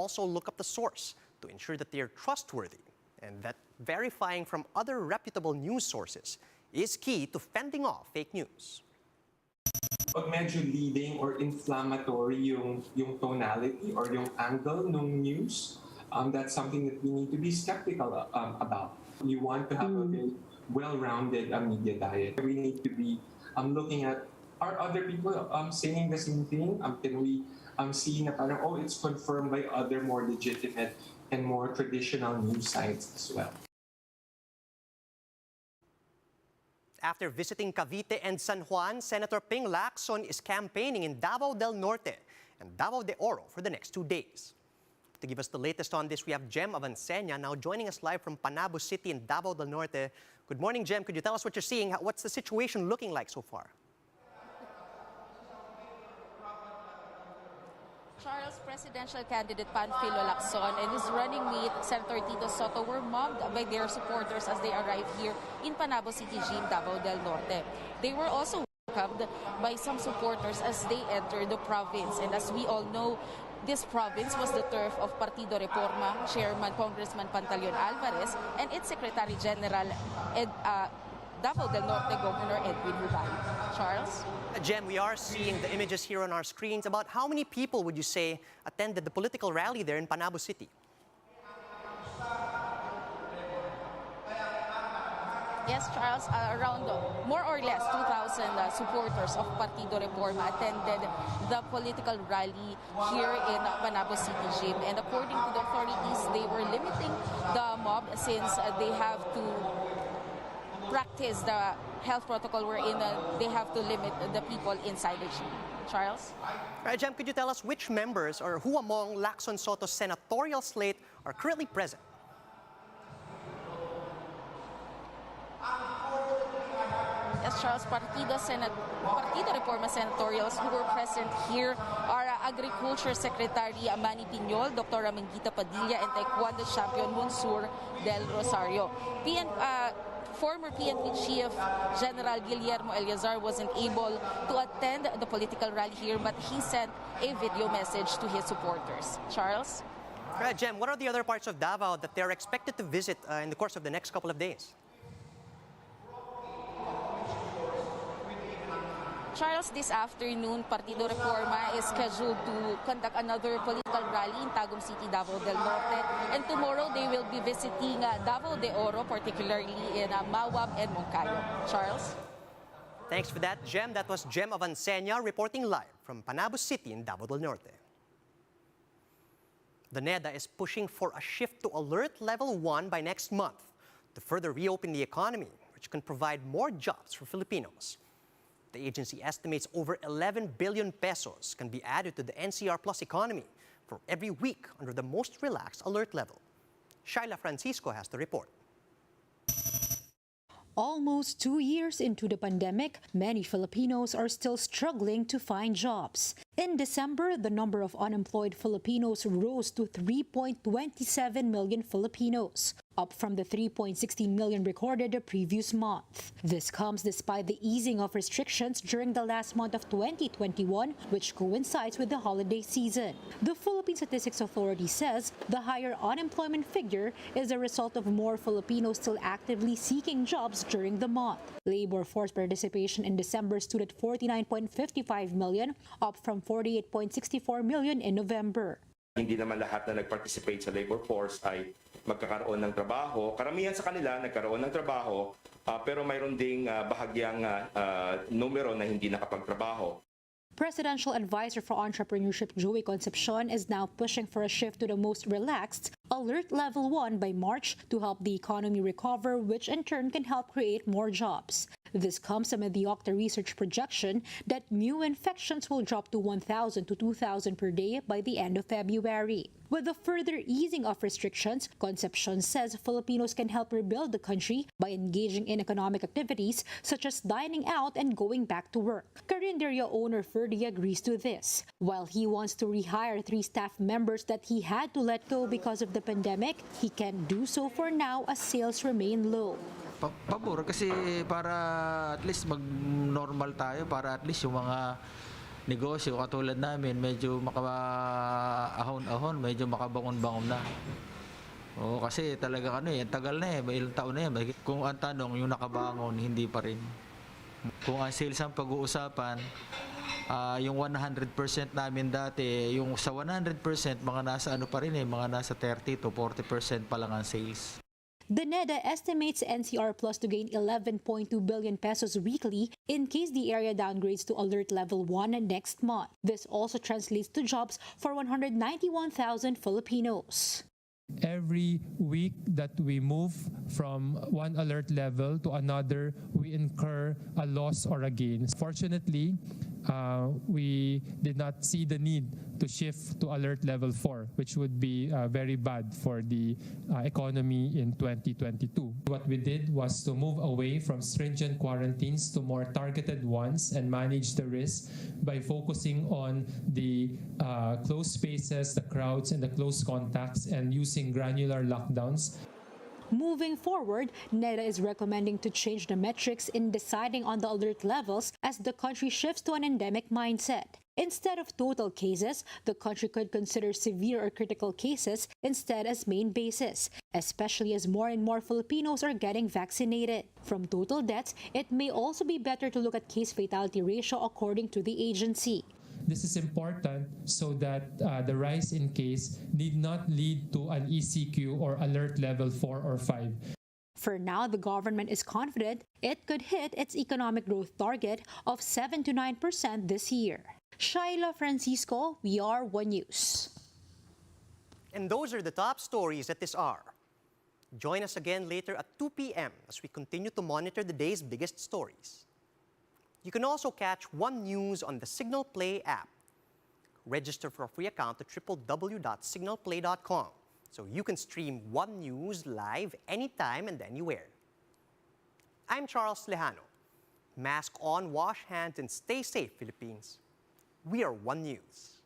also look up the source to ensure that they are trustworthy, and that verifying from other reputable news sources is key to fending off fake news. Pag medyo leading or inflammatory yung tonality or yung angle ng news, that's something that we need to be skeptical about. We want to have a very well-rounded media diet. We need to be looking at, are other people saying the same thing? Can we see na parang, oh, it's confirmed by other more legitimate and more traditional news sites as well. After visiting Cavite and San Juan, Senator Ping Lacson is campaigning in Davao del Norte and Davao de Oro for the next 2 days. To give us the latest on this, we have Jem Avancenia now joining us live from Panabo City in Davao del Norte. Good morning, Jem. Could you tell us what you're seeing? What's the situation looking like so far? Charles, presidential candidate Panfilo Lacson and his running mate, Senator Tito Soto, were mobbed by their supporters as they arrived here in Panabo City Gym, Davao del Norte. They were also welcomed by some supporters as they entered the province. And as we all know, this province was the turf of Partido Reforma Chairman Congressman Pantaleon Alvarez and its Secretary General Davao del Norte Governor Edwin Hubay. Charles? Jem, we are seeing the images here on our screens. About how many people would you say attended the political rally there in Panabo City? Yes, Charles, around more or less 2,000 supporters of Partido Reforma attended the political rally here in Panabo City Gym. And according to the authorities, they were limiting the mob since they have to practice the health protocol wherein they have to limit the people inside the gym. Charles? All right, Jem, could you tell us which members or who among Lacson Soto's senatorial slate are currently present? Yes, Charles, Partido Reforma senatorials who were present here are Agriculture Secretary Manny Piñol, Dr. Amenguita Padilla, and Taekwondo champion Monsur del Rosario. Former PNP Chief General Guillermo Eleazar wasn't able to attend the political rally here, but he sent a video message to his supporters. Charles? All right, Jem, what are the other parts of Davao that they're expected to visit in the course of the next couple of days? Charles, this afternoon, Partido Reforma is scheduled to conduct another political rally in Tagum City, Davao del Norte. And tomorrow, they will be visiting Davao de Oro, particularly in Mawab and Moncayo. Charles? Thanks for that, Jem. That was Jem Avancenia reporting live from Panabo City in Davao del Norte. The NEDA is pushing for a shift to Alert Level 1 by next month to further reopen the economy, which can provide more jobs for Filipinos. The agency estimates over 11 billion pesos can be added to the NCR Plus economy for every week under the most relaxed alert level. Shaila Francisco has the report. Almost 2 years into the pandemic, many Filipinos are still struggling to find jobs. In December, the number of unemployed Filipinos rose to 3.27 million Filipinos, up from the 3.16 million recorded the previous month. This comes despite the easing of restrictions during the last month of 2021, which coincides with the holiday season. The Philippine Statistics Authority says the higher unemployment figure is a result of more Filipinos still actively seeking jobs during the month. Labor force participation in December stood at 49.55 million, up from 48.64 million in November. Hindi naman lahat na nag-participate sa labor force ay magkakaroon ng trabaho. Karamihan sa kanila nagkaroon ng trabaho, pero mayroon ding bahagyang numero na hindi nakapagtrabaho. Presidential Advisor for Entrepreneurship Joey Concepcion is now pushing for a shift to the most relaxed Alert Level 1 by March to help the economy recover, which in turn can help create more jobs. This comes amid the Octa research projection that new infections will drop to 1,000 to 2,000 per day by the end of February. With the further easing of restrictions, Concepcion says Filipinos can help rebuild the country by engaging in economic activities such as dining out and going back to work. Carinderia owner Ferdy agrees to this. While he wants to rehire 3 staff members that he had to let go because of the pandemic, he can do so for now as sales remain low. Pabor kasi para at least mag-normal tayo, para at least yung mga negosyo katulad namin, medyo makaahon-ahon, medyo makabangon-bangon na. Oo, kasi talaga tagal na ilang taon na yan. Kung ang tanong, yung nakabangon, hindi pa rin. Kung ang sales ang pag-uusapan, yung 100% namin dati, yung sa 100%, mga nasa pa rin mga nasa 30 to 40% pa lang ang sales. The NEDA estimates NCR Plus to gain 11.2 billion pesos weekly in case the area downgrades to Alert Level 1 next month. This also translates to jobs for 191,000 Filipinos. Every week that we move from one alert level to another, we incur a loss or a gain. Fortunately, we did not see the need to shift to alert level 4, which would be very bad for the economy in 2022. What we did was to move away from stringent quarantines to more targeted ones and manage the risk by focusing on the closed spaces, the crowds, and the close contacts, and using granular lockdowns. Moving forward, NEDA is recommending to change the metrics in deciding on the alert levels as the country shifts to an endemic mindset. Instead of total cases, the country could consider severe or critical cases instead as main basis, especially as more and more Filipinos are getting vaccinated. From total deaths, it may also be better to look at case fatality ratio according to the agency. This is important so that the rise in case need not lead to an ECQ or alert level 4 or 5. For now, the government is confident it could hit its economic growth target of 7 to 9% this year. Shaila Francisco, we are One News. And those are the top stories at this hour. Join us again later at 2 p.m. as we continue to monitor the day's biggest stories. You can also catch One News on the Signal Play app. Register for a free account at www.signalplay.com so you can stream One News live anytime and anywhere. I'm Charles Lejano. Mask on, wash hands, and stay safe, Philippines. We are One News.